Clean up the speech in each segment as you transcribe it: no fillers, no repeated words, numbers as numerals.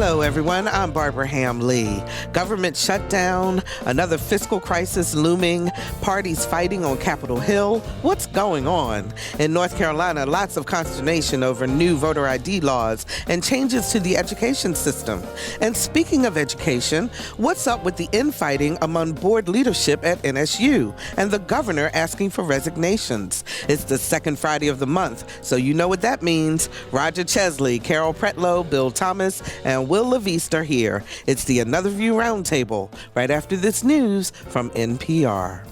Hello, everyone. I'm Barbara Ham Lee. Government shutdown, another fiscal crisis looming, parties fighting on Capitol Hill. What's going on? In North Carolina, lots of consternation over new voter ID laws and changes to the education system. And speaking of education, what's up with the infighting among board leadership at NSU and the governor asking for resignations? It's the second Friday of the month, so you know what that means. Roger Chesley, Carol Pretlow, Bill Thomas, and Will LaViste are here. It's the Another View Roundtable, right after this news from NPR.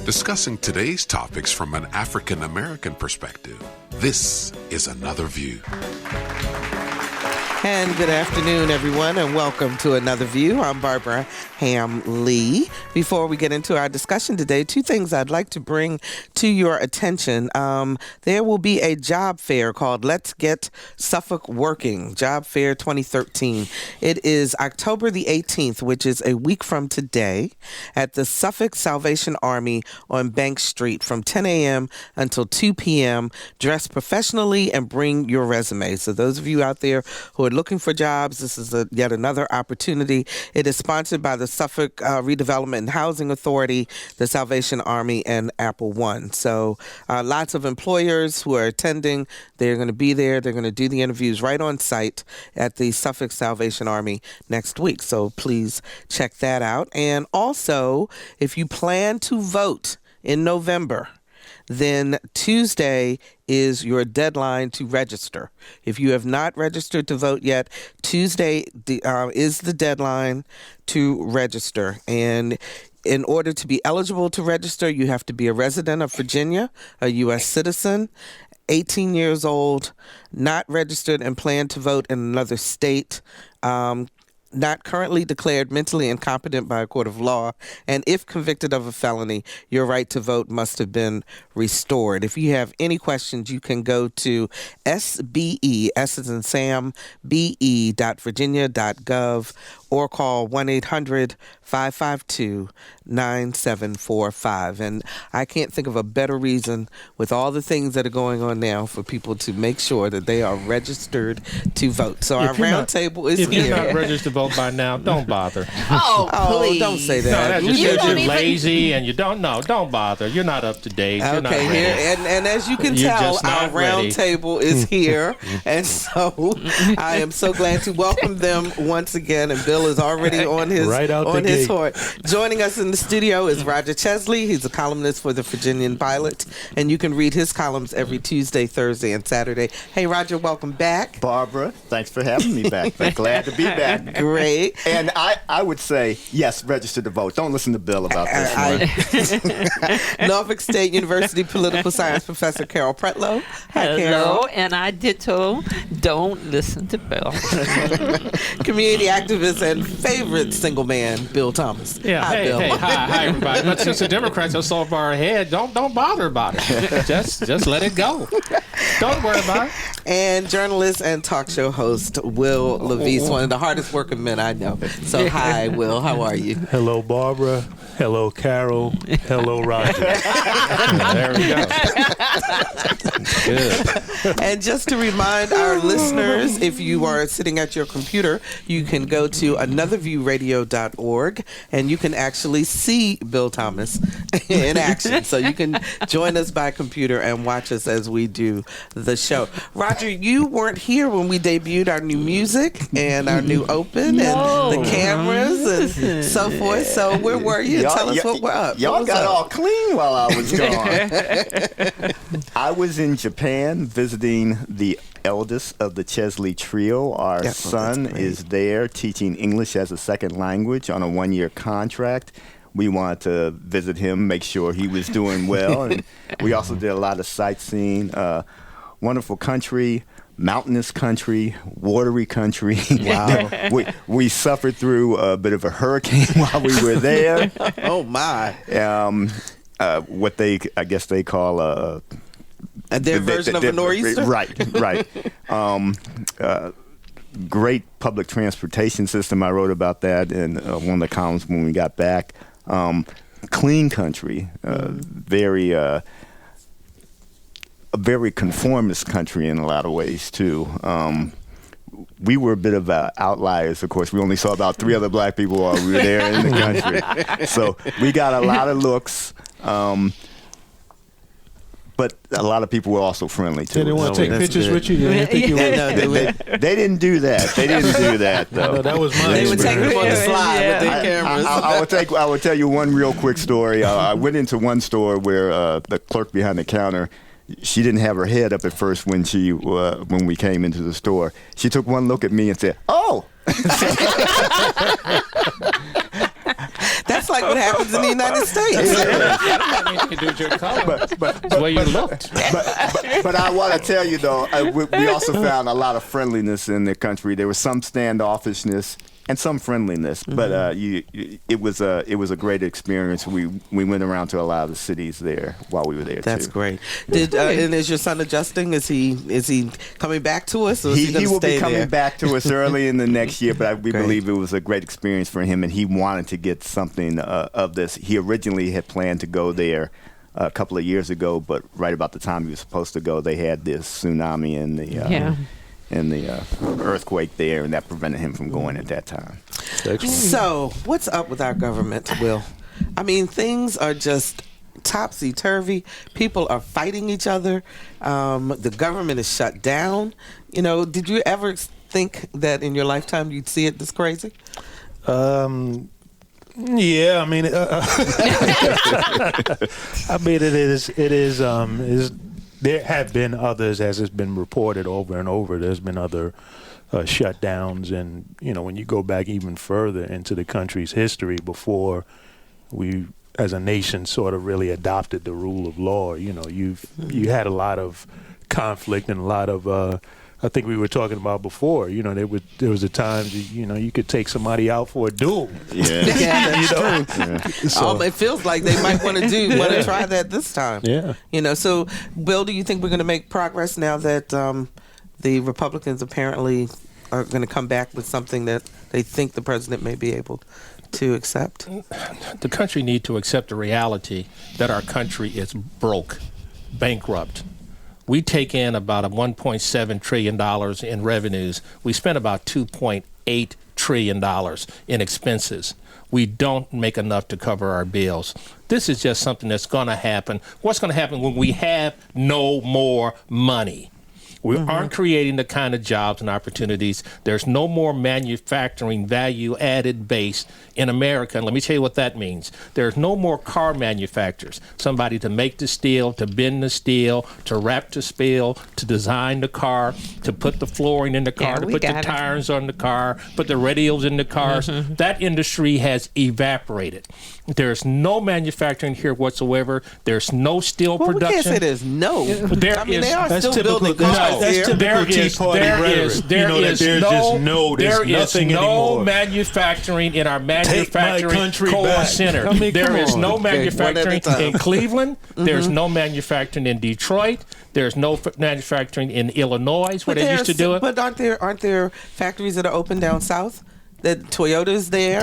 Discussing today's topics from an African American perspective, this is Another View. And good afternoon, everyone, and welcome to Another View. I'm Barbara Ham Lee. Before we get into our discussion today, two things I'd like to bring to your attention. There will be a job fair called Let's Get Suffolk Working, Job Fair 2013. It is October the 18th, which is a week from today, at the Suffolk Salvation Army on Bank Street from 10 a.m. until 2 p.m. Dress professionally and bring your resume. So those of you out there who are looking for jobs, this is yet another opportunity. It is sponsored by the Suffolk Redevelopment and Housing Authority, the Salvation Army, and Apple One. So lots of employers who are attending. They're going to be there. They're going to do the interviews right on site at the Suffolk Salvation Army next week. So please check that out. And also, if you plan to vote in November, then Tuesday is your deadline to register. If you have not registered to vote yet, Tuesday is the deadline to register. And in order to be eligible to register, you have to be a resident of Virginia, a U.S. citizen, 18 years old, not registered and plan to vote in another state, not currently declared mentally incompetent by a court of law, and if convicted of a felony, your right to vote must have been restored. If you have any questions, you can go to SBE, S as in Sam, BE.virginia.gov, or call 1-800-552-9745. And I can't think of a better reason, with all the things that are going on now, for people to make sure that they are registered to vote. So our roundtable is here. If you're not registered to vote by now, don't bother. Please. Don't say that. No, that just says you're lazy and you don't bother. You're not up to date. You're not ready. Here, and as you can tell, our roundtable is here. And so I am so glad to welcome them once again. And Bill is already on his horn. Joining us in the studio is Roger Chesley. He's a columnist for the Virginian Pilot, and you can read his columns every Tuesday, Thursday, and Saturday. Hey, Roger, welcome back. Barbara, thanks for having me back. Glad to be back. Great. And I would say, yes, register to vote. Don't listen to Bill about this one. Norfolk State University political science professor Carol Pretlow. Hi, Hello, Carol. and I ditto, don't listen to Bill. Community activist and favorite single man, Bill Thomas. Yeah, Hi, Bill. Hi, everybody. But since the Democrats are so far ahead, don't bother about it. Just let it go. Don't worry about it. And journalist and talk show host Will LaViste, one of the hardest working men I know. So hi, Will. How are you? Hello, Barbara. Hello, Carol. Hello, Roger. There we go. Good. And just to remind our listeners, if you are sitting at your computer, you can go to anotherviewradio.org and you can actually see Bill Thomas in action. So you can join us by computer and watch us as we do the show. Roger, you weren't here when we debuted our new music and our new open and the cameras and so forth. So where were you? Tell us what we're up. Y'all got all clean while I was gone. I was in Japan visiting the eldest of the Chesley trio. Our son is there teaching English as a second language on a one-year contract. We wanted to visit him, make sure he was doing well. And we also did a lot of sightseeing. Wonderful country, mountainous country, watery country. Wow. we suffered through a bit of a hurricane while we were there. Oh, my. What I guess they call a Their version of a nor'easter? Right. Great public transportation system. I wrote about that in one of the columns when we got back. Clean country, a very conformist country in a lot of ways too. We were a bit of outliers, of course. We only saw about 3 other black people while we were there in the country. So we got a lot of looks. But a lot of people were also friendly too. They didn't want to take pictures good. with you. They didn't think you were. They didn't do that. They didn't do that though. No, that was my They would take experience. them on the slide with their cameras. I will tell you one real quick story. I went into one store where the clerk behind the counter, she didn't have her head up at first when we came into the store. She took one look at me and said, "Oh." That's like what happens in the United States. That don't have anything to do with your color. But It's the way you looked. but I want to tell you though, we also found a lot of friendliness in the country. There was some standoffishness and some friendliness, but it was a great experience. We went around to a lot of the cities there while we were there. That's too. great. And is your son adjusting? Is he coming back to us, or is he going He to will stay be coming there? back to us early in the next year, but we Great. believe it was a great experience for him, and he wanted to get something of this. He originally had planned to go there a couple of years ago, but right about the time he was supposed to go, they had this tsunami and the earthquake there, and that prevented him from going at that time. So, what's up with our government, Will? I mean, things are just topsy-turvy. People are fighting each other. The government is shut down. You know, did you ever think that in your lifetime you'd see it this crazy? Yeah, I mean, it is. There have been others, as has been reported over and over. There's been other shutdowns, and when you go back even further into the country's history, before we, as a nation, sort of really adopted the rule of law, you had a lot of conflict and a lot of. I think we were talking about before. There was a time you could take somebody out for a duel. Yeah. That's true. So, It feels like they might want to try that this time. yeah. So, Bill, do you think we're going to make progress now that the Republicans apparently are going to come back with something that they think the president may be able to accept? The country need to accept the reality that our country is broke, bankrupt. We take in about $1.7 trillion in revenues. We spend about $2.8 trillion in expenses. We don't make enough to cover our bills. This is just something that's going to happen. What's going to happen when we have no more money? We aren't creating the kind of jobs and opportunities. There's no more manufacturing value-added base in America. And let me tell you what that means. There's no more car manufacturers. Somebody to make the steel, to bend the steel, to wrap the steel, to design the car, to put the flooring in the car, to put the tires on the car, put the radials in the cars. That industry has evaporated. There's no manufacturing here whatsoever. There's no steel production. We can't say there's no. There I mean, is- they are That's still typical. building cars That's here. typical Tea Party rhetoric. There's nothing anymore. Manufacturing in our manufacturing country core back. center. I mean, There come is on. no Okay, one at a manufacturing time. in Cleveland. There's no manufacturing in Detroit. There's no manufacturing in Illinois where they used to do it. But aren't there factories that are open down south? That Toyota's there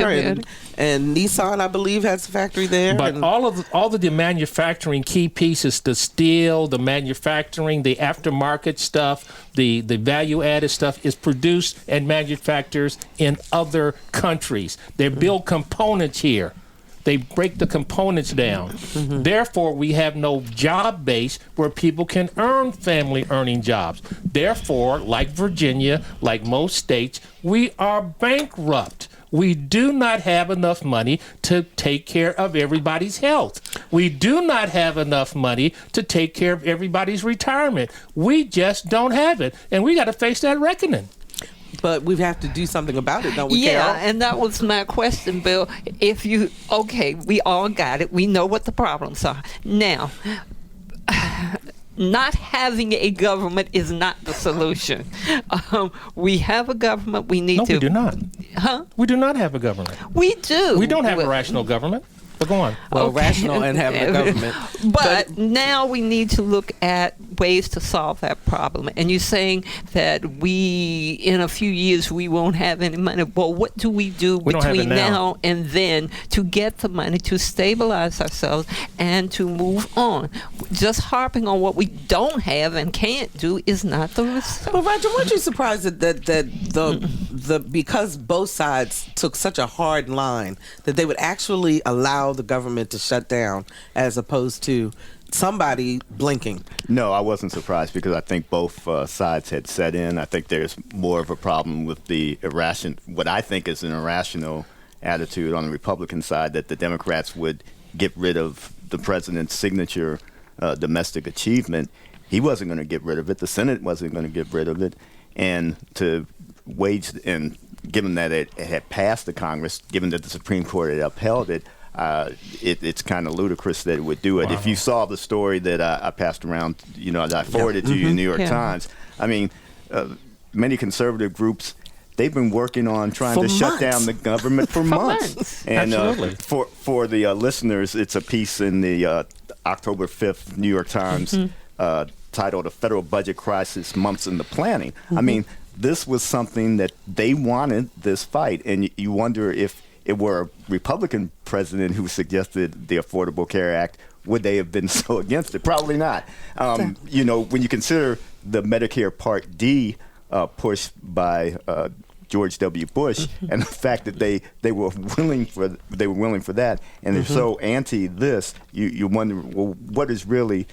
and Nissan, I believe, has a factory there. But and all of the manufacturing key pieces, the steel, the manufacturing, the aftermarket stuff, the value-added stuff is produced and manufactured in other countries. They build components here. They break the components down. Therefore, we have no job base where people can earn family earning jobs. Therefore, like Virginia, like most states, we are bankrupt. We do not have enough money to take care of everybody's health. We do not have enough money to take care of everybody's retirement. We just don't have it. And we got to face that reckoning. But we have to do something about it, don't we, Yeah, Carol? and that was my question, Bill. We all got it. We know what the problems are. Now, not having a government is not the solution. We have a government. We need No, to. we do not. Huh? We do not have a government. We do. We don't have a rational government. But go on. Well, rational and having a government. But now we need to look at ways to solve that problem. And you're saying that in a few years, we won't have any money. Well, what do we do between now and then to get the money to stabilize ourselves and to move on? Just harping on what we don't have and can't do is not the result. Well, Roger, weren't you surprised that the because both sides took such a hard line that they would actually allow the government to shut down as opposed to somebody blinking? No, I wasn't surprised because I think both sides had set in. I think there's more of a problem with what I think is an irrational attitude on the Republican side, that the Democrats would get rid of the president's signature domestic achievement. He wasn't going to get rid of it. The Senate wasn't going to get rid of it. And given that it had passed the Congress, given that the Supreme Court had upheld it, it's kind of ludicrous that it would do it. Wow. If you saw the story that I passed around, that I forwarded to you in New York Times, I mean, many conservative groups, they've been working on trying to shut down the government for months. And for the listeners, it's a piece in the October 5th New York Times titled "A Federal Budget Crisis: Months in the Planning." I mean, this was something that they wanted, this fight, and you wonder if it were a Republican president who suggested the Affordable Care Act, would they have been so against it? Probably not. When you consider the Medicare Part D push by George W. Bush, and the fact that they were willing for that, and they're so anti this, you wonder, well, what is really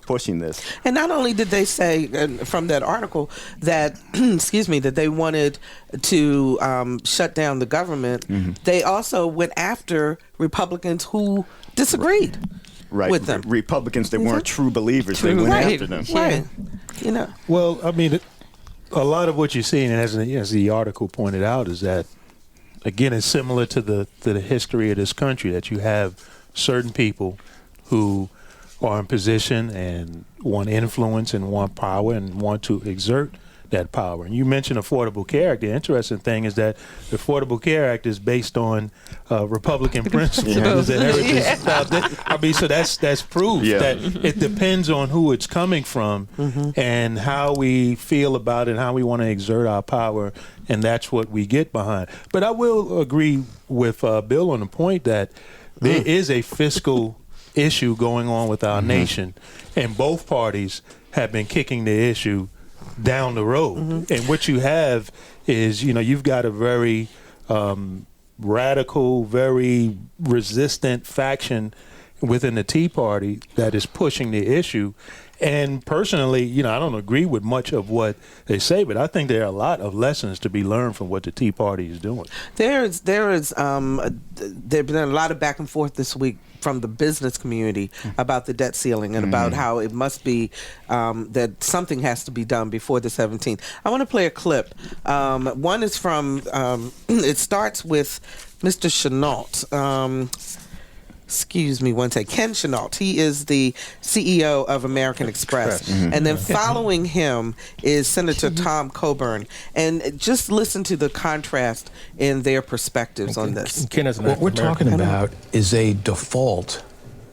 pushing this? And not only did they say from that article that that they wanted to shut down the government, they also went after Republicans who disagreed with them. Republicans that weren't true believers, they went after them. Right. Well, I mean, a lot of what you're seeing, as the article pointed out, is that, again, it's similar to the history of this country, that you have certain people who are in position and want influence and want power and want to exert that power. And you mentioned Affordable Care Act. The interesting thing is that the Affordable Care Act is based on Republican principles. I mean, so that's proof that it depends on who it's coming from and how we feel about it and how we want to exert our power, and that's what we get behind. But I will agree with Bill on the point that there is a fiscal issue going on with our nation, and both parties have been kicking the issue down the road. And what you have is, you've got a very radical, very resistant faction within the Tea Party that is pushing the issue. And personally, I don't agree with much of what they say, but I think there are a lot of lessons to be learned from what the Tea Party is doing. There's been a lot of back and forth this week from the business community about the debt ceiling and about how it must be that something has to be done before the 17th. I want to play a clip. One is from, it starts with Mr. Chenault. Excuse me one second. Ken Chenault. He is the CEO of American Express. And then following him is Senator Tom Coburn. And just listen to the contrast in their perspectives on this. What we're talking about is a default.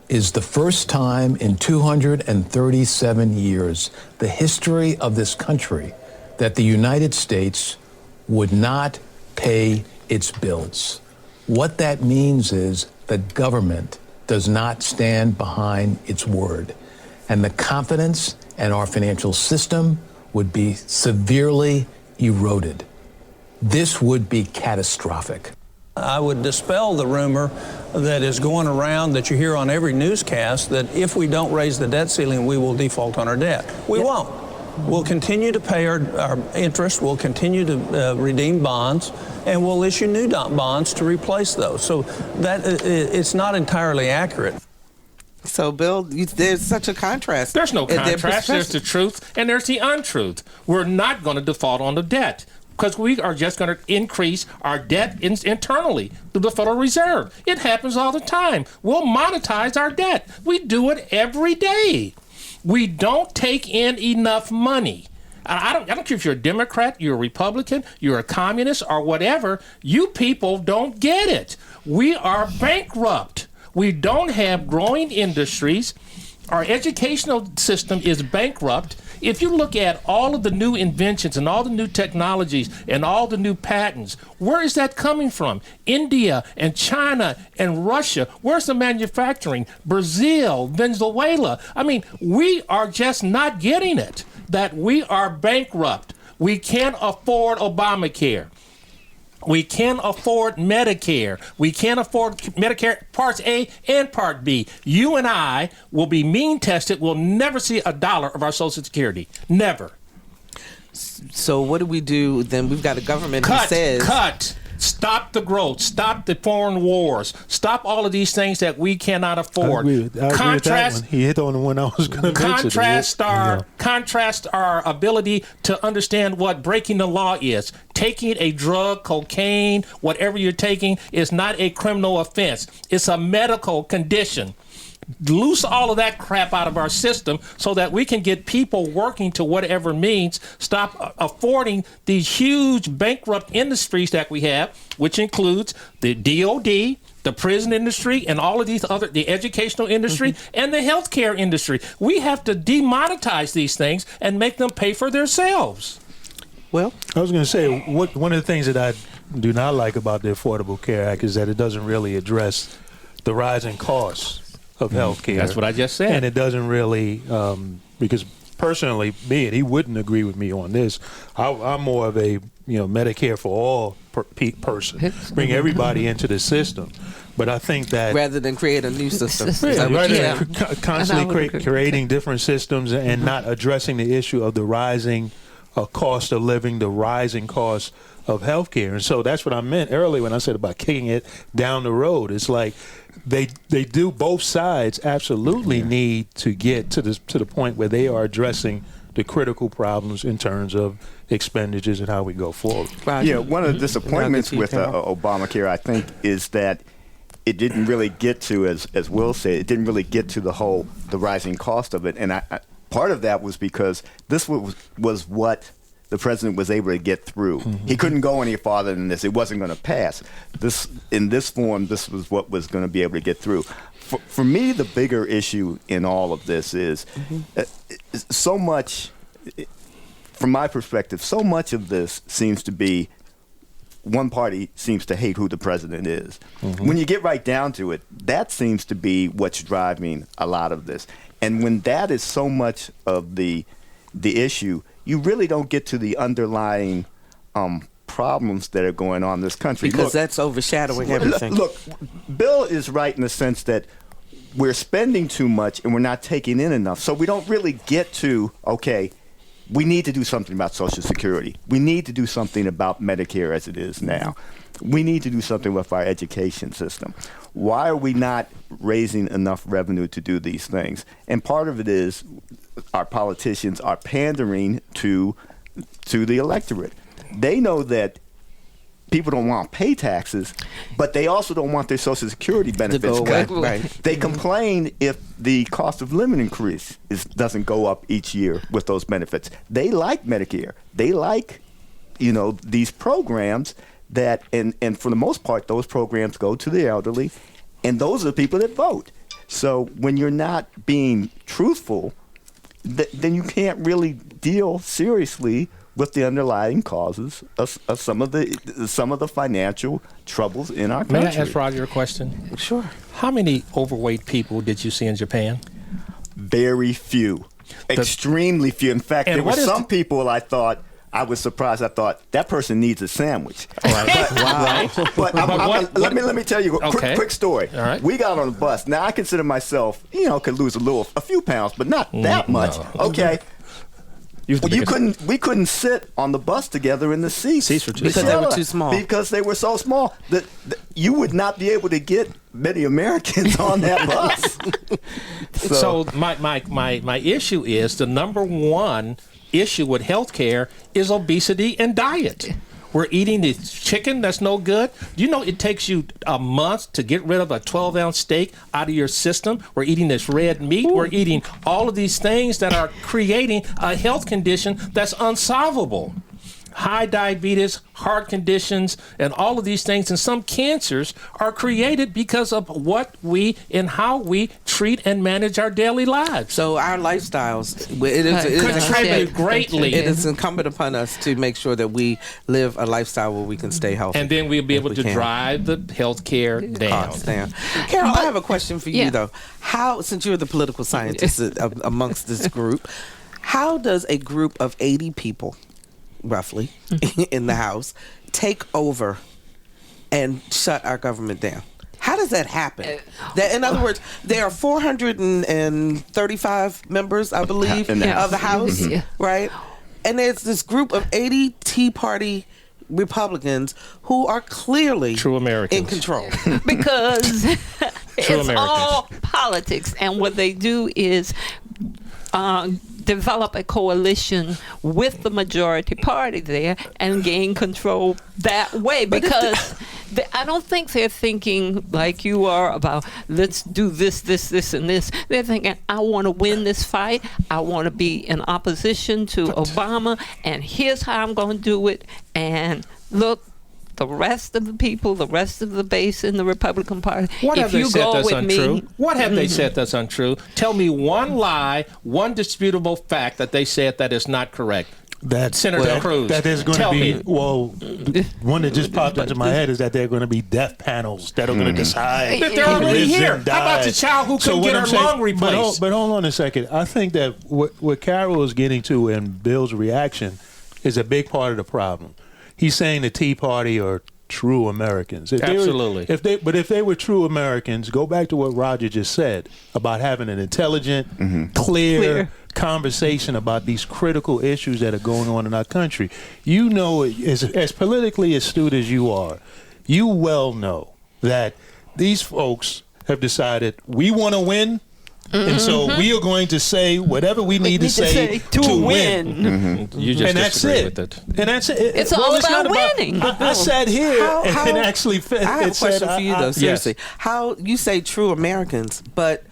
Is the first time in 237 years, the history of this country, that the United States would not pay its bills. What that means is the government does not stand behind its word, and the confidence in our financial system would be severely eroded. This would be catastrophic. I would dispel the rumor that is going around that you hear on every newscast that if we don't raise the debt ceiling, we will default on our debt. We won't. We'll continue to pay our interest, we'll continue to redeem bonds, and we'll issue new bonds to replace those. So that it's not entirely accurate. So, Bill, there's such a contrast. There's no contrast. There's the truth and there's the untruth. We're not going to default on the debt because we are just going to increase our debt internally to the Federal Reserve. It happens all the time. We'll monetize our debt. We do it every day. We don't take in enough money. I don't care if you're a Democrat, you're a Republican, you're a communist, or whatever. You people don't get it. We are bankrupt. We don't have growing industries. Our educational system is bankrupt. If you look at all of the new inventions and all the new technologies and all the new patents, where is that coming from? India and China and Russia. Where's the manufacturing? Brazil, Venezuela. I mean, we are just not getting it, that we are bankrupt. We can't afford Obamacare. We can't afford Medicare. We can't afford Medicare Parts A and Part B. You and I will be mean tested. We'll never see a dollar of our Social Security. Never. So what do we do then? We've got a government who says... Cut. Stop the growth. Stop the foreign wars. Stop all of these things that we cannot afford. I agree with that one. He hit on the one I was going to mention. Contrast our ability to understand what breaking the law is. Taking a drug, cocaine, whatever you're taking is not a criminal offense. It's a medical condition. Loose all of that crap out of our system so that we can get people working to whatever means. Stop affording these huge bankrupt industries that we have, which includes the DOD, the prison industry, and all of these other, the educational industry, and the healthcare industry. We have to demonetize these things and make them pay for themselves. Well, I was going to say, one of the things that I do not like about the Affordable Care Act is that it doesn't really address the rising costs of health care. That's what I just said. And it doesn't really, because personally, he wouldn't agree with me on this. I'm more of a, Medicare for all person. Bring everybody into the system. But I think that... Rather than create a new system. Constantly creating different systems and not addressing the issue of the rising cost of living, the rising cost of healthcare. And so that's what I meant earlier when I said about kicking it down the road. It's like they do, both sides absolutely need to get to the point where they are addressing the critical problems in terms of expenditures and how we go forward. Yeah, one of the disappointments with Obamacare, I think, is that it didn't really get to, as Will said, it didn't really get to the rising cost of it. And I part of that was because this was what the president was able to get through. He couldn't go any farther than this. It wasn't going to pass. In this form, this was what was going to be able to get through. For me, the bigger issue in all of this is so much, from my perspective, so much of this seems to be one party seems to hate who the president is. When you get right down to it, that seems to be what's driving a lot of this. And when that is so much of the issue, you really don't get to the underlying problems that are going on in this country. Because that's overshadowing everything. Look, Bill is right in the sense that we're spending too much and we're not taking in enough. So we don't really get to, okay, we need to do something about Social Security. We need to do something about Medicare as it is now. We need to do something with our education system. Why are we not raising enough revenue to do these things? And part of it is our politicians are pandering to the electorate. They know that people don't want to pay taxes, but they also don't want their Social Security benefits cut. Right. They complain if the cost of living increase doesn't go up each year with those benefits. They like Medicare. They like, these programs that, and for the most part, those programs go to the elderly, and those are the people that vote. So when you're not being truthful, then you can't really deal seriously with the underlying causes of some of the financial troubles in our country. May I ask Roger a question? Sure. How many overweight people did you see in Japan? Very few. Extremely few. In fact, there were some people I was surprised. I thought that person needs a sandwich. Right. But let me tell you a quick story. All right. We got on the bus. Now I consider myself, could lose a few pounds, but not that much. No. Okay. We couldn't sit on the bus together in the seats. Seats were too because small. they were too small. Because they were so small that you would not be able to get many Americans on that bus. So my issue is the number one issue with healthcare is obesity and diet. We're eating this chicken that's no good. It takes you a month to get rid of a 12-ounce steak out of your system. We're eating this red meat. Ooh. We're eating all of these things that are creating a health condition that's unsolvable. high diabetes, heart conditions, and all of these things, and some cancers are created because of what we and how we treat and manage our daily lives. So our lifestyles, contribute greatly. It is incumbent upon us to make sure that we live a lifestyle where we can stay healthy. And then we'll be able to drive the health care down. Carol, I have a question for you, though. How, since you're the political scientist amongst this group, how does a group of 80 people, roughly, in the House take over and shut our government down? How does that happen? In other words, there are 435 members, I believe, of the House, right? And there's this group of 80 Tea Party Republicans who are clearly true Americans in control. Because it's all politics. And what they do is develop a coalition with the majority party there and gain control that way, because I don't think they're thinking like you are about, let's do this, and this. They're thinking, I want to win this fight. I want to be in opposition to Obama, and here's how I'm going to do it. And look, the rest of the people, the rest of the base in the Republican Party, what have they said that's untrue? What have they said that's untrue? Tell me one lie, one disputable fact that they said that is not correct. Senator Cruz. That there's going to be, one that just popped into my head is that there are going to be death panels that are going to decide. They're already here. How about the child who couldn't get her lung replaced? But hold on a second. I think that what Carol is getting to and Bill's reaction is a big part of the problem. He's saying the Tea Party are true Americans. Absolutely. If they were true Americans, go back to what Roger just said about having an intelligent, clear conversation about these critical issues that are going on in our country. You know, as politically astute as you are, you well know that these folks have decided we want to win. And so we are going to say whatever we need to say to win. You just disagree with it. And that's it. It's all about winning. I sat here and actually I have a question for you, though, seriously. Yes. How you say true Americans, but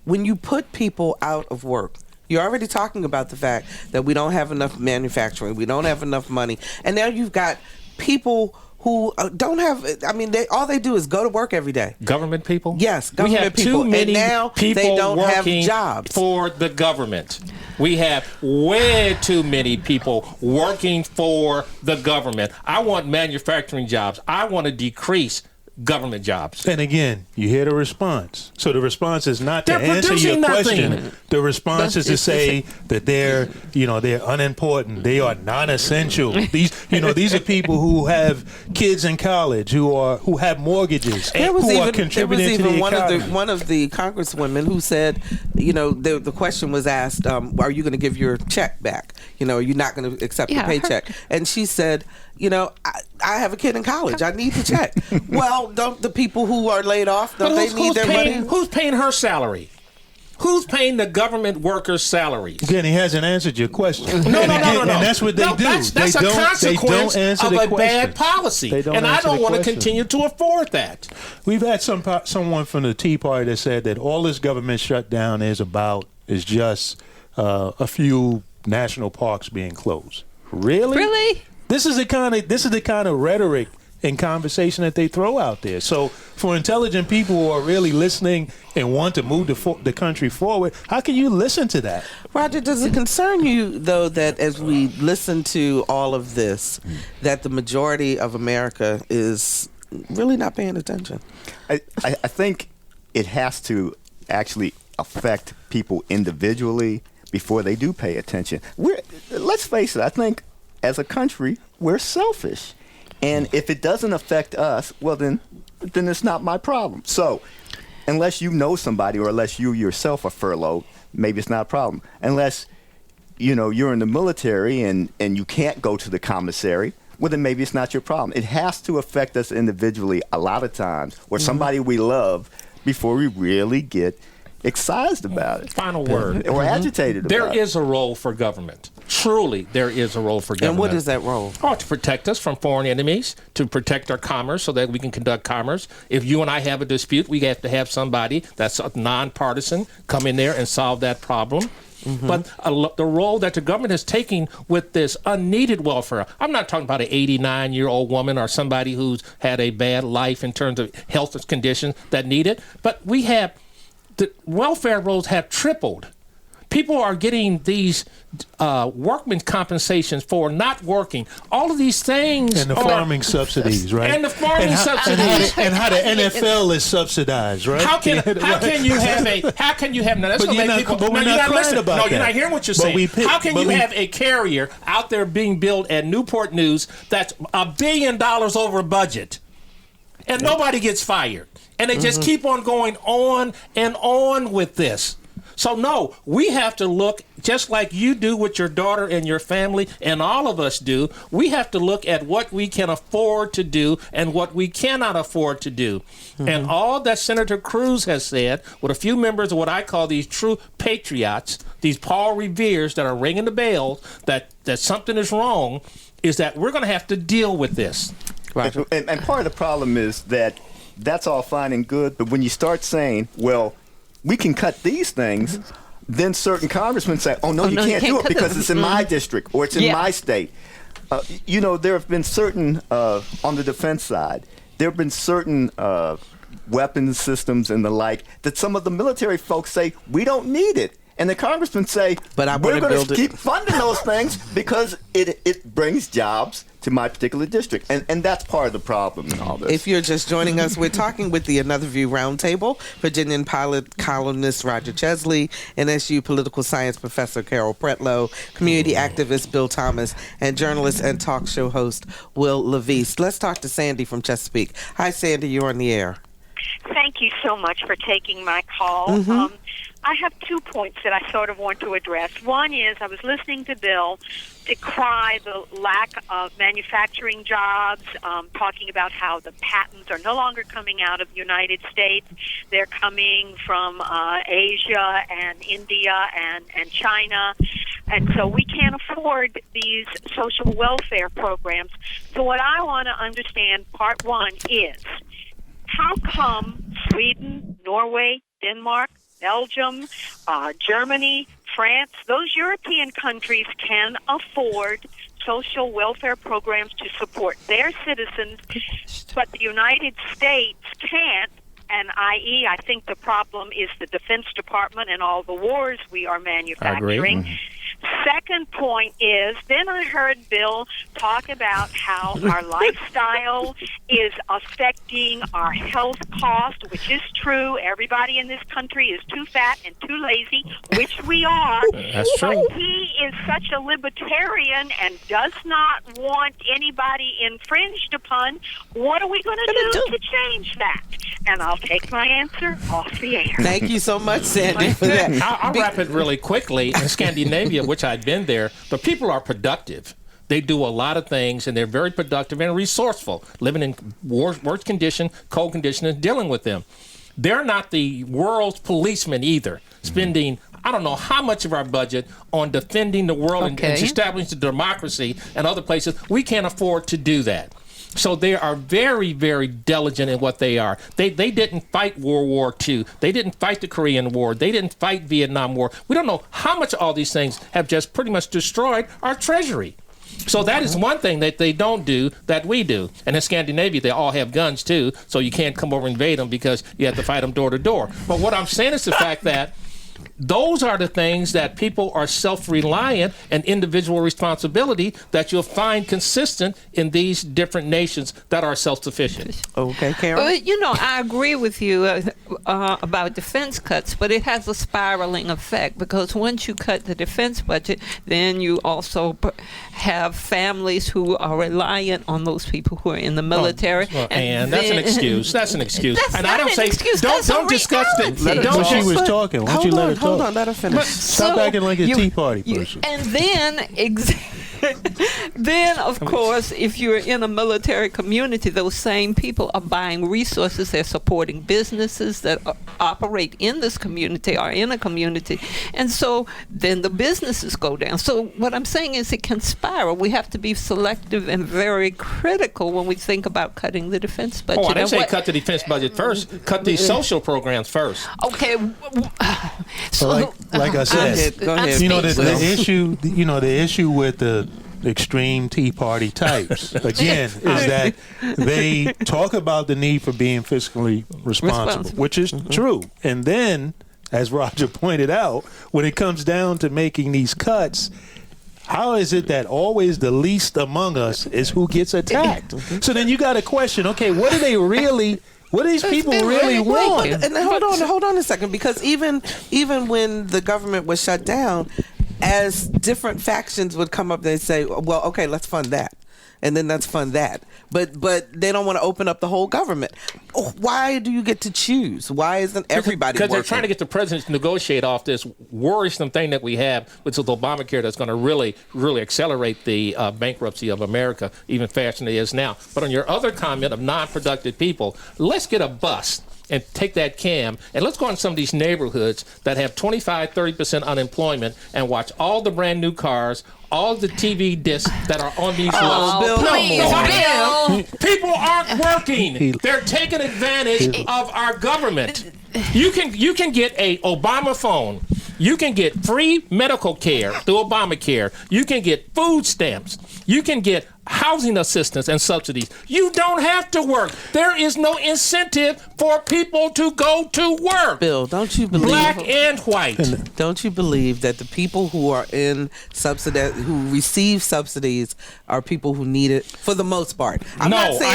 when you put people out of work, you're already talking about the fact that we don't have enough manufacturing, we don't have enough money, and now you've got people who don't have, all they do is go to work every day. Government people? Yes, government people. We have too many and now people they don't have working jobs for the government. We have way too many people working for the government. I want manufacturing jobs. I want to decrease government jobs. And again, you hear the response. So the response is not to answer your question. The response is to say that they're unimportant. They are non-essential. These are people who have kids in college, who have mortgages, who are contributing to the economy. One of the congresswomen who said, the question was asked, are you going to give your check back? Are you not going to accept the paycheck? And she said, I have a kid in college. I need the check. Well, don't the people who are laid off, they need their money? Who's paying her salary? Who's paying the government workers' salaries? Again, he hasn't answered your question. No. And that's what they do. That's a consequence of a bad policy. And I don't want to continue to afford that. We've had someone from the Tea Party that said that all this government shutdown is just a few national parks being closed. Really? Really? This is the kind of rhetoric and conversation that they throw out there. So for intelligent people who are really listening and want to move the country forward, how can you listen to that? Roger, does it concern you, though, that as we listen to all of this, that the majority of America is really not paying attention? I think it has to actually affect people individually before they do pay attention. Let's face it, I think as a country, we're selfish. And if it doesn't affect us, well, then it's not my problem. So unless you know somebody or unless you yourself are furloughed, maybe it's not a problem. Unless, you're in the military and you can't go to the commissary, well, then maybe it's not your problem. It has to affect us individually a lot of times, or somebody we love, before we really get excised about it. Final word. Or agitated about it. There is a role for government. Truly, there is a role for government. And what is that role? To protect us from foreign enemies, to protect our commerce so that we can conduct commerce. If you and I have a dispute, we have to have somebody that's nonpartisan come in there and solve that problem. but the role that the government is taking with this unneeded welfare. I'm not talking about an 89-year-old woman or somebody who's had a bad life in terms of health conditions that need it, but the welfare rolls have tripled. People are getting these workman's compensations for not working. All of these things. And the farming subsidies, right? And the farming subsidies. And how the NFL is subsidized, right? How can you have now? That's but you're not crying about that. You're not hearing what you're saying. How can you have a carrier out there being built at Newport News that's $1 billion over budget, and nobody gets fired, and they just keep on going on and on with this? So, no, we have to look, just like you do with your daughter and your family, and all of us do, we have to look at what we can afford to do and what we cannot afford to do. And all that Senator Cruz has said, with a few members of what I call these true patriots, these Paul Reveres that are ringing the bells that something is wrong, is that we're going to have to deal with this. Right. And part of the problem is that that's all fine and good, but when you start saying, well, we can cut these things, then certain congressmen say, oh, no, you can't do it because it's in my district or it's in my state. There have been certain, on the defense side, there have been certain weapons systems and the like that some of the military folks say, we don't need it. And the congressmen say, but we're going to keep funding those things because it brings jobs to my particular district. And that's part of the problem in all this. If you're just joining us, we're talking with the Another View Roundtable, Virginian pilot columnist Roger Chesley, NSU political science professor Carol Pretlow, community activist Bill Thomas, and journalist and talk show host Will Levis. Let's talk to Sandy from Chesapeake. Hi, Sandy, you're on the air. Thank you so much for taking my call. I have 2 points that I sort of want to address. One is I was listening to Bill decry the lack of manufacturing jobs, talking about how the patents are no longer coming out of the United States. They're coming from Asia and India and China. And so we can't afford these social welfare programs. So what I want to understand, part one, is how come Sweden, Norway, Denmark, Belgium, Germany, France, those European countries can afford social welfare programs to support their citizens, but the United States can't, and i.e., I think the problem is the Defense Department and all the wars we are manufacturing. I agree. Second point is, then I heard Bill talk about how our lifestyle is affecting our health cost, which is true. Everybody in this country is too fat and too lazy, which we are. That's true. But he is such a libertarian and does not want anybody infringed upon. What are we going to do to change that? And I'll take my answer off the air. Thank you so much, Sandy, for that. I'll wrap it really quickly. In Scandinavia, which I'd been there, the people are productive. They do a lot of things, and they're very productive and resourceful, living in worse condition, cold condition, and dealing with them. They're not the world's policemen either, spending I don't know how much of our budget on defending the world and establishing democracy and other places. We can't afford to do that. So they are very, very diligent in what they are. They didn't fight World War II. They didn't fight the Korean War. They didn't fight Vietnam War. We don't know how much all these things have just pretty much destroyed our treasury. So that is one thing that they don't do that we do. And in Scandinavia, they all have guns too, so you can't come over and invade them because you have to fight them door to door. But what I'm saying is the fact that those are the things that people are self-reliant and individual responsibility that you'll find consistent in these different nations that are self-sufficient. Okay, Karen? I agree with you about defense cuts, but it has a spiraling effect because once you cut the defense budget, then you also have families who are reliant on those people who are in the military. And that's an excuse. That's an excuse. And I don't say, don't discuss it. When she was talking, why don't you let her talk? Hold on, let her finish. Stop acting like a Tea Party person. And then, Then, of course, if you're in a military community, those same people are buying resources. They're supporting businesses that operate in this community or in a community. And so then the businesses go down. So what I'm saying is it can spiral. We have to be selective and very critical when we think about cutting the defense budget. Oh, I didn't say cut the defense budget first. Cut these social programs first. Okay. So like I said, Go ahead. The issue with the extreme Tea Party types, again, is that they talk about the need for being fiscally responsible, which is true. And then, as Roger pointed out, when it comes down to making these cuts, how is it that always the least among us is who gets attacked? So then you got to question, okay, what do they really... What do these people really want? And hold on a second, because even when the government was shut down, as different factions would come up, they'd say, well, okay, let's fund that. And then let's fund that. But they don't want to open up the whole government. Why do you get to choose? Why isn't everybody working? Because they're trying to get the president to negotiate off this worrisome thing that we have, which is Obamacare, that's going to really, really accelerate the bankruptcy of America even faster than it is now. But on your other comment of non-productive people, let's get a bus and take that cam and let's go in some of these neighborhoods that have 25-30% unemployment and watch all the brand new cars, all the TV discs that are on these lots. People aren't working. They're taking advantage of our government. You can get a Obama phone. You can get free medical care through Obamacare. You can get food stamps. You can get housing assistance and subsidies. You don't have to work. There is no incentive for people to go to work. Bill, don't you believe... Black and white. Don't you believe that the people who are in who receive subsidies are people who need it for the most part? I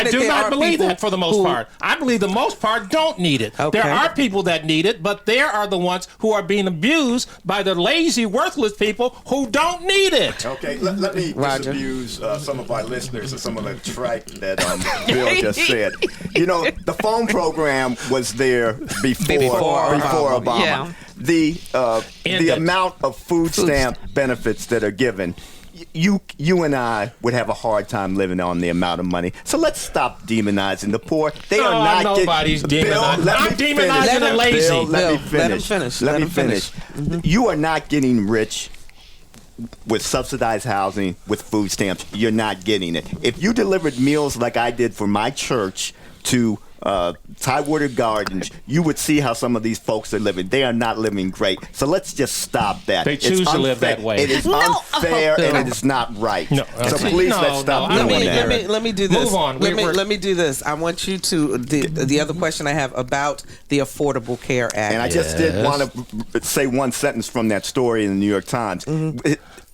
do not believe that for the most part. I believe the most part don't need it. Okay. There are people that need it, but there are the ones who are being abused by the lazy, worthless people who don't need it. Okay, let me disabuse some of our listeners of some of the tripe that Bill just said. You know, the phone program was there before Obama. Yeah. The amount of food stamp benefits that are given, you and I would have a hard time living on the amount of money. So let's stop demonizing the poor. They are not. Nobody's demonizing. I'm demonizing the lazy. Bill, let me finish. Let me finish. You are not getting rich with subsidized housing, with food stamps. You're not getting it. If you delivered meals like I did for my church to Tidewater Gardens, you would see how some of these folks are living. They are not living great. So let's just stop that. They choose to live that way. It is unfair and it is not right. No, so please let's stop doing that. Let me do this. Move on. Let me do this. I want you to the other question I have about the Affordable Care Act. And I just did want to say one sentence from that story in the New York Times.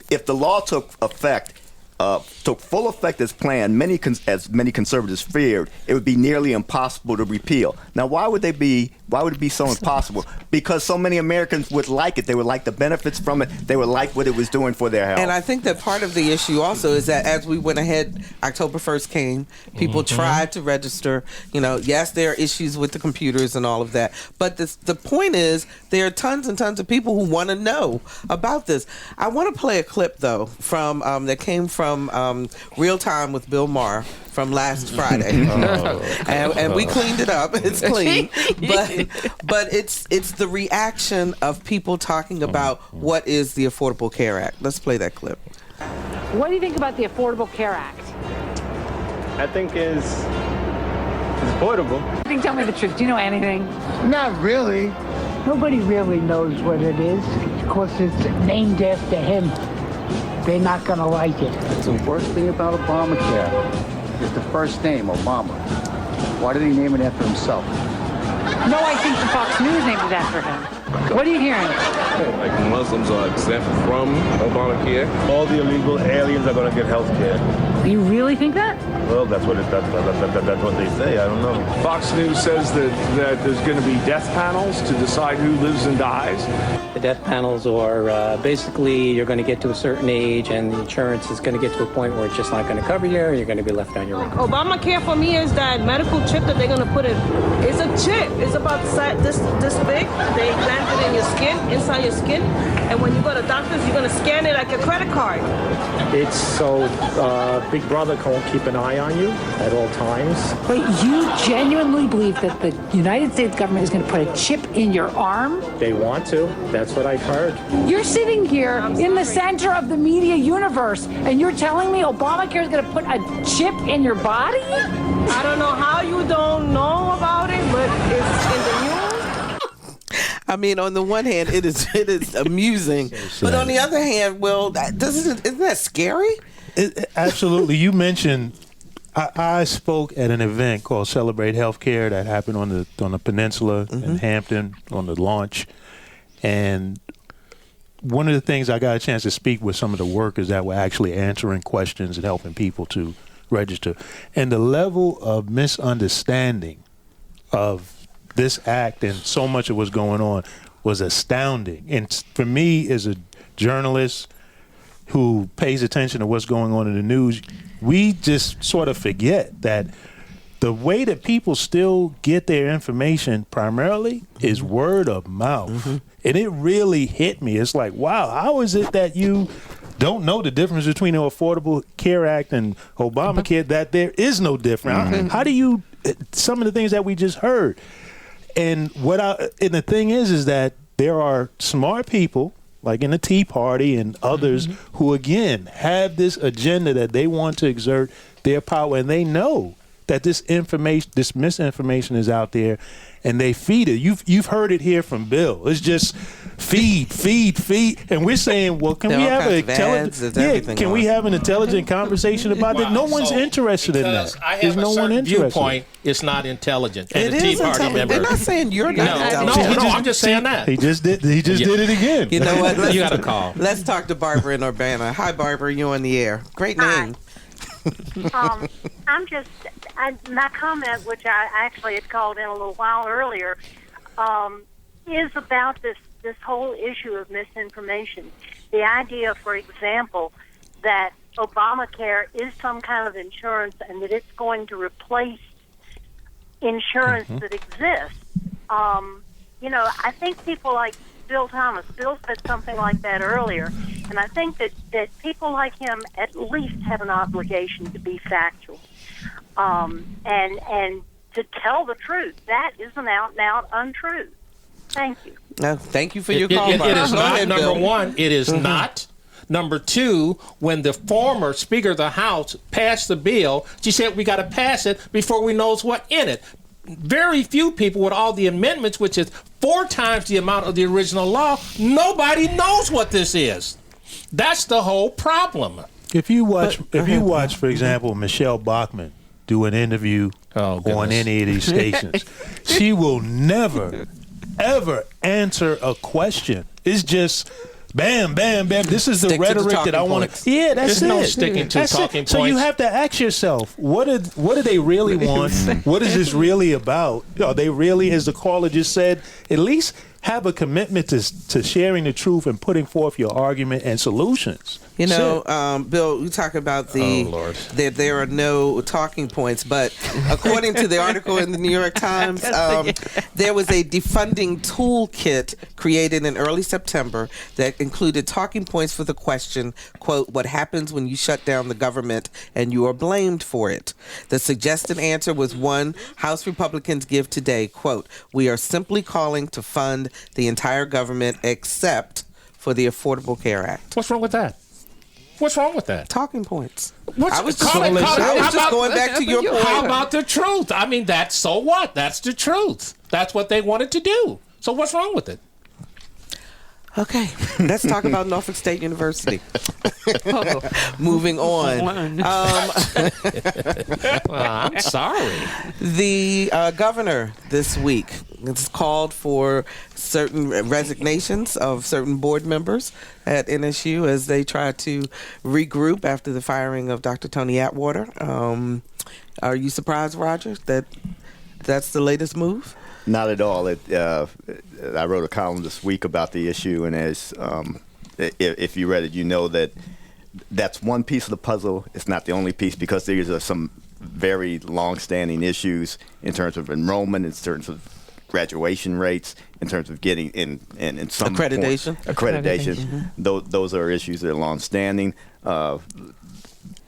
If the law took full effect as planned, as many conservatives feared, it would be nearly impossible to repeal. Now, why would it be so impossible? Because so many Americans would like it. They would like the benefits from it. They would like what it was doing for their health. And I think that part of the issue also is that as we went ahead, October 1st came, people tried to register. You know, yes, there are issues with the computers and all of that. But the point is there are tons and tons of people who want to know about this. I want to play a clip, though, from that came from Real Time with Bill Maher from last Friday. And we cleaned it up. It's clean. But it's the reaction of people talking about what is the Affordable Care Act. Let's play that clip. What do you think about the Affordable Care Act? I think it's affordable. Tell me the truth. Do you know anything? Not really. Nobody really knows what it is. Of course, it's named after him. They're not going to like it. The worst thing about Obamacare is the first name, Obama. Why did he name it after himself? No, I think the Fox News named it after him. What are you hearing? Like Muslims are exempt from Obamacare. All the illegal aliens are going to get health care. You really think that? Well, that's what they say. I don't know. Fox News says that there's going to be death panels to decide who lives and dies. The death panels are basically you're going to get to a certain age and the insurance is going to get to a point where it's just not going to cover you and you're going to be left on your own. Obamacare for me is that medical chip that they're going to put in. It's a chip. It's about this big. They implant it in your skin, inside your skin. And when you go to doctors, you're going to scan it like a credit card. It's so Big Brother can keep an eye on you at all times. Wait, you genuinely believe that the United States government is going to put a chip in your arm? They want to. That's what I've heard. You're sitting here in the center of the media universe, and you're telling me Obamacare is going to put a chip in your body? I don't know how you don't know about it, but it's in the news. I mean, on the one hand, it is amusing, but on the other hand, well, isn't that scary? Absolutely. You mentioned I spoke at an event called Celebrate Healthcare that happened on the peninsula in Hampton on the launch, and one of the things I got a chance to speak with some of the workers that were actually answering questions and helping people to register, and the level of misunderstanding of this act and so much of what's going on was astounding. And for me, as a journalist who pays attention to what's going on in the news, we just sort of forget that the way that people still get their information primarily is word of mouth. And it really hit me. It's like, wow, how is it that you don't know the difference between the Affordable Care Act and Obamacare, that there is no difference? How do you, some of the things that we just heard. And the thing is that there are smart people like in the Tea Party and others who, again, have this agenda that they want to exert their power, and they know that this misinformation is out there, and they feed it. You've heard it here from Bill. It's just feed, and we're saying, well, can we have an intelligent conversation about that? No one's interested in that. I have a certain viewpoint. It's not intelligent. And the Tea Party member. They're not saying you're not intelligent. No, I'm just saying that. He just did it again. You know what? You got a call. Let's talk to Barbara in Urbana. Hi, Barbara. You on the air? Great name. My comment, which I actually had called in a little while earlier, is about this whole issue of misinformation. The idea, for example, that Obamacare is some kind of insurance and that it's going to replace insurance that exists. I think people like Bill Thomas, Bill said something like that earlier, and I think that people like him at least have an obligation to be factual and to tell the truth. That is an out-and-out untruth. Thank you. Thank you for your call. It is not, number one, it is not. Number two, when the former Speaker of the House passed the bill, she said we got to pass it before we know what's in it. Very few people with all the amendments, which is 4 times the amount of the original law, nobody knows what this is. That's the whole problem. If you watch, for example, Michelle Bachmann do an interview on any of these stations, she will never, ever answer a question. It's just bam, bam, bam. This is the rhetoric that I want to. Yeah, that's it. There's no sticking to talking points. So you have to ask yourself, what do they really want? What is this really about? Are they really, as the caller just said, at least have a commitment to sharing the truth and putting forth your argument and solutions? You know, Bill, you talk about that there are no talking points, but according to the article in the New York Times, there was a defunding toolkit created in early September that included talking points for the question, quote, what happens when you shut down the government and you are blamed for it? The suggested answer was one House Republicans give today, quote, we are simply calling to fund the entire government except for the Affordable Care Act. What's wrong with that? What's wrong with that? Talking points. I was just going back to your point. How about the truth? I mean, so what? That's the truth. That's what they wanted to do. So what's wrong with it? Okay, let's talk about Norfolk State University. Moving on. I'm sorry. The governor this week has called for certain resignations of certain board members at NSU as they try to regroup after the firing of Dr. Tony Atwater. Are you surprised, Roger, that that's the latest move? Not at all. I wrote a column this week about the issue, and as if you read it, you know that that's one piece of the puzzle. It's not the only piece because there are some very long-standing issues in terms of enrollment, in terms of graduation rates, in terms of getting in some accreditation. Accreditation. Those are issues that are longstanding.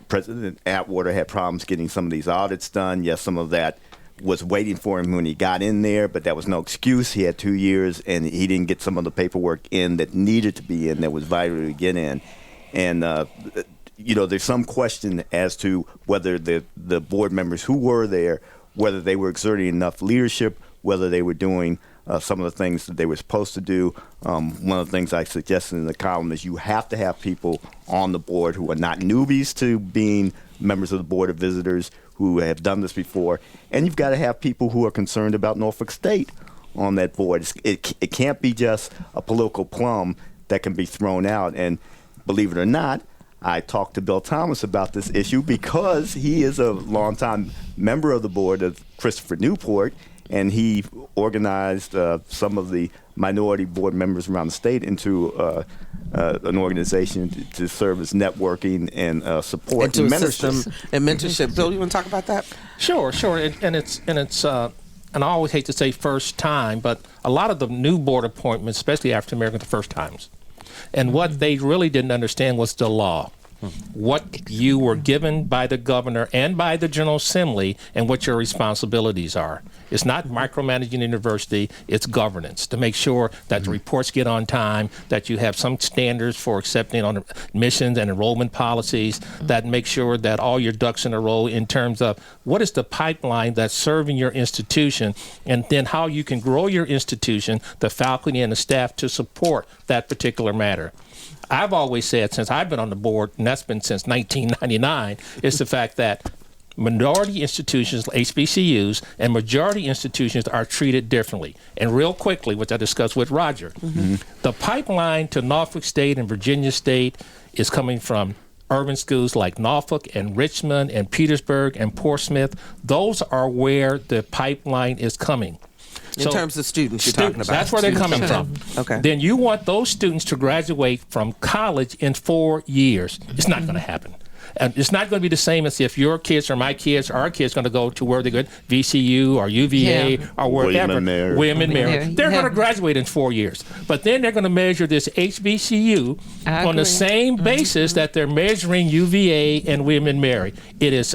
President Atwater had problems getting some of these audits done. Yes, some of that was waiting for him when he got in there, but that was no excuse. He had 2 years, and he didn't get some of the paperwork in that needed to be in, that was vital to get in. And, there's some question as to whether the board members who were there, whether they were exerting enough leadership, whether they were doing some of the things that they were supposed to do. One of the things I suggested in the column is you have to have people on the board who are not newbies to being members of the Board of Visitors, who have done this before, and you've got to have people who are concerned about Norfolk State on that board. It can't be just a political plum that can be thrown out. And believe it or not, I talked to Bill Thomas about this issue because he is a longtime member of the board of Christopher Newport, and he organized some of the minority board members around the state into an organization to serve as networking and support and mentorship. Bill, you want to talk about that? Sure. And I always hate to say first time, but a lot of the new board appointments, especially African Americans, are first times. And what they really didn't understand was the law. What you were given by the governor and by the General Assembly, and what your responsibilities are. It's not micromanaging the university, it's governance, to make sure that the reports get on time, that you have some standards for accepting on admissions and enrollment policies, that make sure that all your ducks in a row in terms of what is the pipeline that's serving your institution, and then how you can grow your institution, the faculty and the staff, to support that particular matter. I've always said, since I've been on the board, and that's been since 1999, is the fact that minority institutions, HBCUs, and majority institutions are treated differently. And real quickly, which I discussed with Roger, the pipeline to Norfolk State and Virginia State is coming from urban schools like Norfolk and Richmond and Petersburg and Portsmouth. Those are where the pipeline is coming. In terms of students you're talking about. That's where they're coming from. Okay. Then you want those students to graduate from college in 4 years. It's not going to happen. And it's not going to be the same as if your kids or my kids or our kids going to go to where they go, VCU or UVA or wherever. William and Mary. They're going to graduate in 4 years. But then they're going to measure this HBCU on the same basis that they're measuring UVA and William and Mary. It's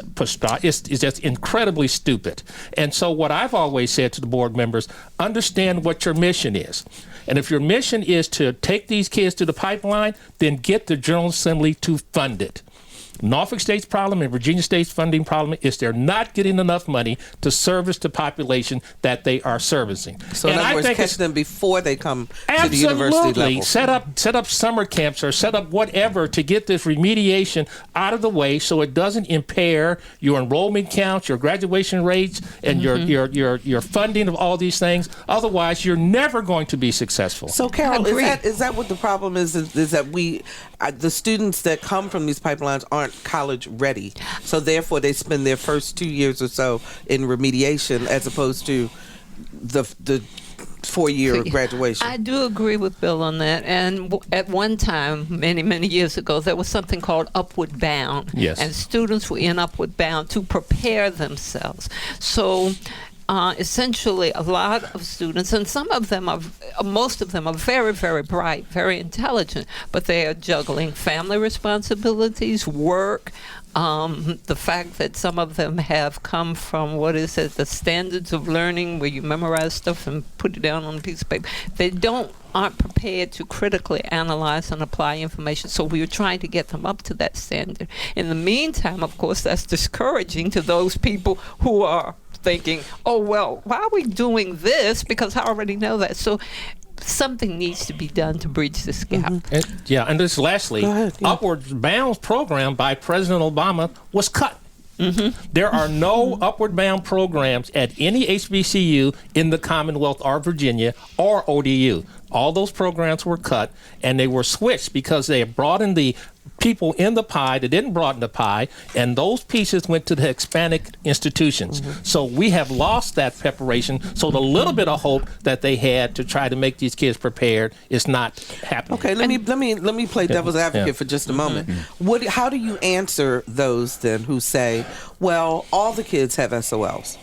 just incredibly stupid. And so what I've always said to the board members, understand what your mission is. And if your mission is to take these kids to the pipeline, then get the General Assembly to fund it. Norfolk State's problem and Virginia State's funding problem is they're not getting enough money to service the population that they are servicing. So in other words, catch them before they come to the university level. Set up summer camps or set up whatever to get this remediation out of the way so it doesn't impair your enrollment counts, your graduation rates, and your funding of all these things. Otherwise, you're never going to be successful. So Carol, is that what the problem is that the students that come from these pipelines aren't college ready, so therefore they spend their first 2 years or so in remediation as opposed to the 4-year graduation. I do agree with Bill on that. And at one time, many years ago, there was something called Upward Bound. Yes. And students were in Upward Bound to prepare themselves. So essentially, a lot of students, and most of them are very, very bright, very intelligent, but they are juggling family responsibilities, work, the fact that some of them have come from, the standards of learning where you memorize stuff and put it down on a piece of paper. They aren't prepared to critically analyze and apply information, so we are trying to get them up to that standard. In the meantime, of course, that's discouraging to those people who are thinking, oh, well, why are we doing this? Because I already know that. So something needs to be done to bridge this gap. And this lastly, Upward Bound program by President Obama was cut. There are no Upward Bound programs at any HBCU in the Commonwealth or Virginia or ODU. All those programs were cut, and they were switched because they brought in the people in the pie that didn't broaden the pie, and those pieces went to the Hispanic institutions. So we have lost that preparation. So the little bit of hope that they had to try to make these kids prepared is not happening. Okay, let me play devil's advocate for just a moment. How do you answer those then who say, well, all the kids have SOLs?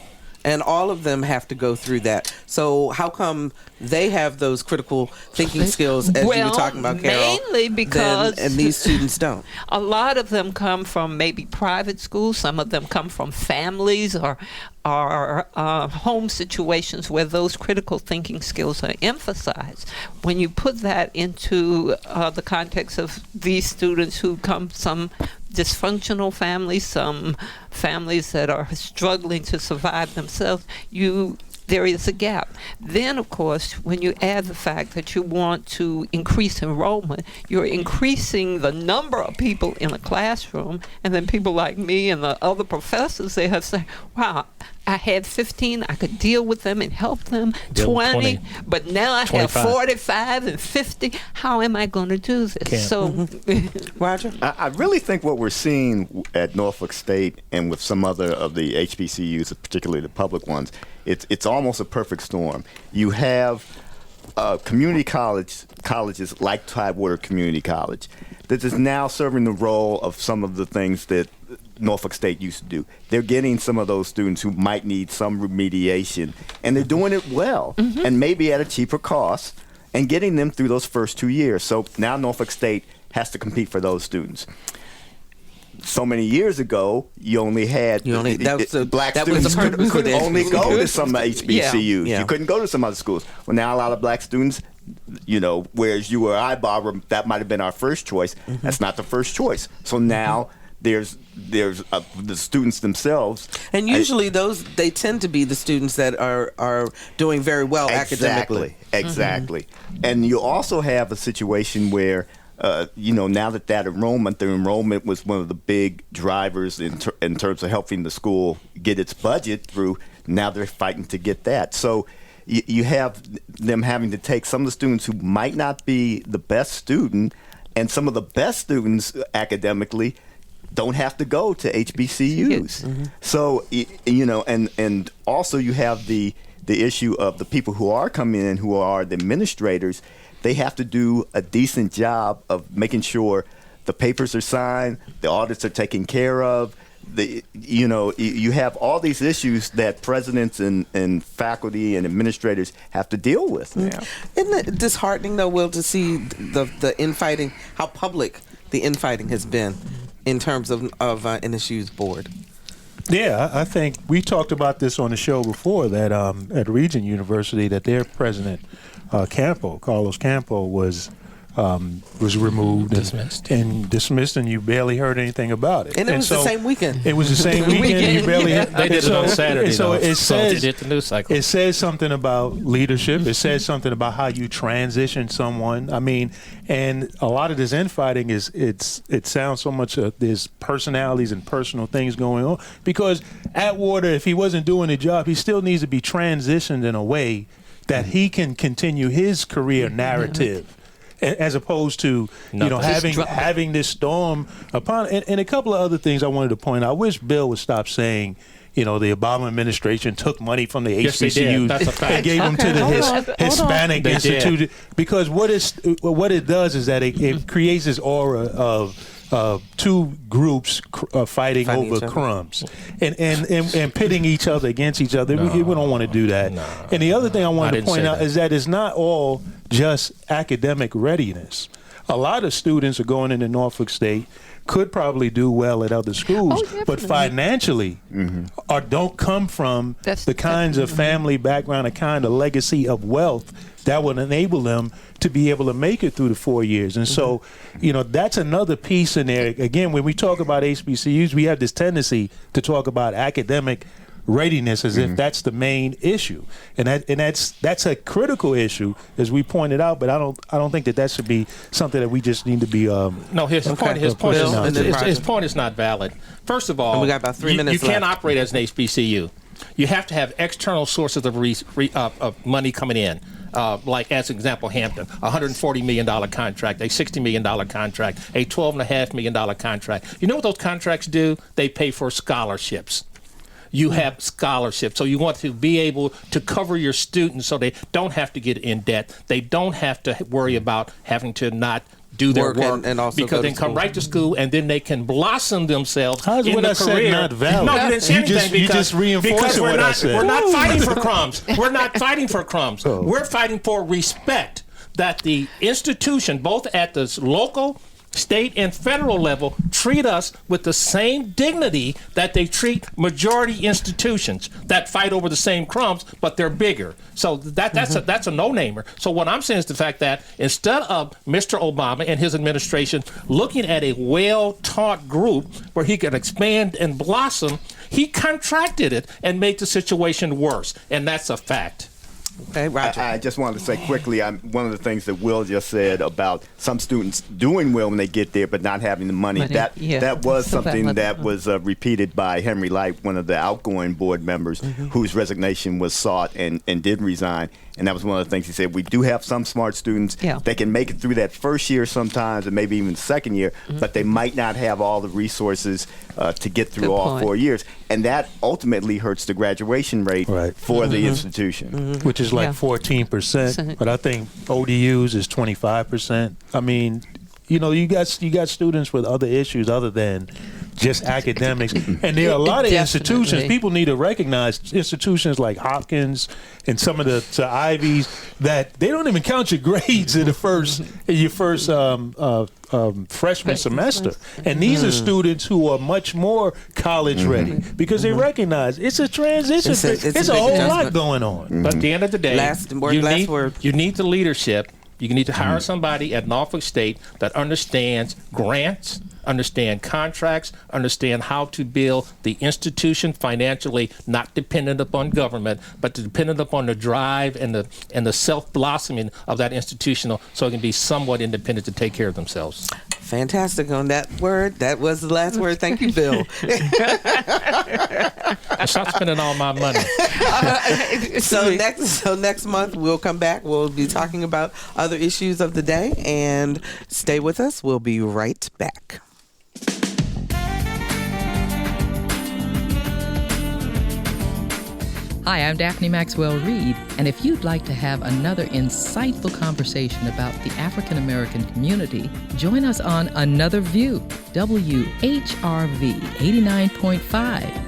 And all of them have to go through that. So how come they have those critical thinking skills, as you were talking about, Carol, mainly because and these students don't? A lot of them come from maybe private schools. Some of them come from families or home situations where those critical thinking skills are emphasized. When you put that into the context of these students who come from dysfunctional families, some families that are struggling to survive themselves, there is a gap. Then, of course, when you add the fact that you want to increase enrollment, you're increasing the number of people in a classroom, and then people like me and the other professors, they have said, wow, I had 15, I could deal with them and help them, 20, but now I 25. Have 45 and 50. How am I going to do this? So, Roger? I really think what we're seeing at Norfolk State and with some other of the HBCUs, particularly the public ones, it's almost a perfect storm. You have community colleges like Tidewater Community College that is now serving the role of some of the things that Norfolk State used to do. They're getting some of those students who might need some remediation, and they're doing it well, and maybe at a cheaper cost, and getting them through those first 2 years. So now Norfolk State has to compete for those students. So many years ago, you only had black students could only go to some HBCUs. Yeah. You couldn't go to some other schools. Well, now a lot of black students, whereas you or I, Barbara, that might have been our first choice. That's not the first choice. So now there's the students themselves, and usually they tend to be the students that are doing very well academically. Exactly. And you also have a situation where now that the enrollment was one of the big drivers in terms of helping the school get its budget through. Now they're fighting to get that. So you have them having to take some of the students who might not be the best student, and some of the best students academically don't have to go to HBCUs. So, and also you have the issue of the people who are coming in, who are the administrators. They have to do a decent job of making sure the papers are signed, the audits are taken care of. You have all these issues that presidents and faculty and administrators have to deal with. Yeah. Isn't it disheartening, though, Will, to see the infighting, how public the infighting has been in terms of NSU's board? Yeah, I think we talked about this on the show before, that at Regent University, that their president, Carlos Campo, was removed, dismissed, and you barely heard anything about it. And it was the same weekend. It was the same weekend. You barely. They did it on Saturday. So it says the news cycle. It says something about leadership. It says something about how you transition someone. I mean, and a lot of this infighting it sounds so much there's personalities and personal things going on, because Atwater, if he wasn't doing the job, he still needs to be transitioned in a way that he can continue his career narrative. As opposed to having this storm upon and a couple of other things I wanted to point out. I wish Bill would stop saying, the Obama administration took money from the HBCUs and gave them to the Hispanic Institute, because what it does is that it creates this aura of two groups fighting over crumbs and pitting each other against each other. We don't want to do that. And the other thing I wanted to point out is that it's not all just academic readiness. A lot of students are going into Norfolk State, could probably do well at other schools, but financially or don't come from the kinds of family background, the kind of legacy of wealth that would enable them to be able to make it through the 4 years. And so, that's another piece in there. Again, when we talk about HBCUs, we have this tendency to talk about academic readiness as if that's the main issue, and that's a critical issue, as we pointed out. But I don't think that should be something that we just need to be. No, his point is not valid. First of all, and we got about 3 minutes. You can't operate as an HBCU. You have to have external sources of money coming in. Like, as an example, Hampton, $140 million contract, a $60 million contract, a $12.5 million contract. You know what those contracts do? They pay for scholarships. You have scholarships, so you want to be able to cover your students so they don't have to get in debt. They don't have to worry about having to not do their Work work and also because go to they come school. right to school and then they can blossom themselves How's in what the I said career. not valid? No, you didn't say You anything just- you because, just reinforcing because what I said. we're not fighting for crumbs. We're not fighting for crumbs. We're fighting for respect that the institution, both at the local, state, and federal level, treat us with the same dignity that they treat majority institutions that fight over the same crumbs, but they're bigger. So that's a no-namer. So what I'm saying is the fact that instead of Mr. Obama and his administration looking at a well-taught group where he could expand and blossom, he contracted it and made the situation worse, and that's a fact. Okay, Roger. I just wanted to say quickly, one of the things that Will just said about some students doing well when they get there but not having the money, that was something that was repeated by Henry Light, one of the outgoing board members whose resignation was sought and did resign. And that was one of the things he said. We do have some smart students that can make it through that first year sometimes, and maybe even the second year, but they might not have all the resources to get through all 4 years. And that ultimately hurts the graduation rate for the institution. Which is like 14%, but I think ODUs is 25%. I mean, you know, you got students with other issues other than just academics, and there are a lot of institutions. People need to recognize institutions like Hopkins and some of the Ivies that they don't even count your grades in your first freshman semester, and these are students who are much more college ready because they recognize it's a transition. It's a whole lot going on. But at the end of the day, Last word. you need the leadership. You need to hire somebody at Norfolk State that understands grants, understand contracts, understand how to build the institution financially, not dependent upon government, but dependent upon the drive and the self-blossoming of that institution so it can be somewhat independent to take care of themselves. Fantastic on that word. That was the last word. Thank you, Bill. Stop spending all my money. So next month we'll come back. We'll be talking about other issues of the day, and stay with us. We'll be right back. Hi, I'm Daphne Maxwell Reid, and if you'd like to have another insightful conversation about the African American community, join us on Another View, WHRV 89.5.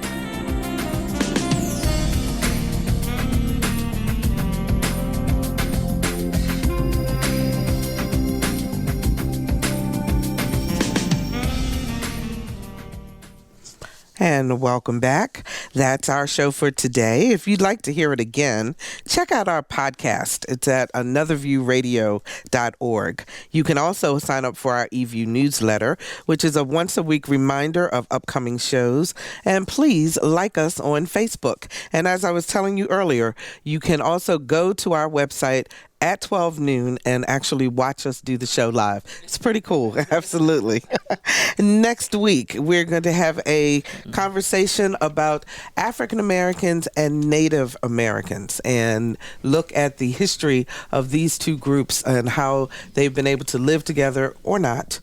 And welcome back. That's our show for today. If you'd like to hear it again, check out our podcast. It's at anotherviewradio.org. You can also sign up for our eView newsletter, which is a once-a-week reminder of upcoming shows. And please like us on Facebook. And as I was telling you earlier, you can also go to our website at 12 noon and actually watch us do the show live. It's pretty cool. Absolutely. Next week, we're going to have a conversation about African Americans and Native Americans and look at the history of these two groups and how they've been able to live together or not.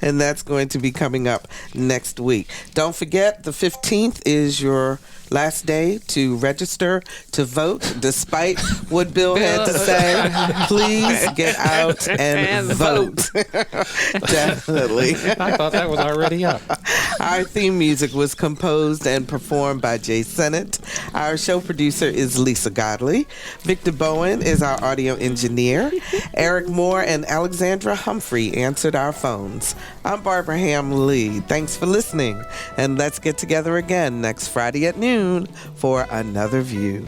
And that's going to be coming up next week. Don't forget, the 15th is your last day to register to vote, despite what Bill had to say. Please get out and vote. Definitely. I thought that was already up. Our theme music was composed and performed by Jay Sennett. Our show producer is Lisa Godley. Victor Bowen is our audio engineer. Eric Moore and Alexandra Humphrey answered our phones. I'm Barbara Ham Lee. Thanks for listening. And let's get together again next Friday at noon for Another View.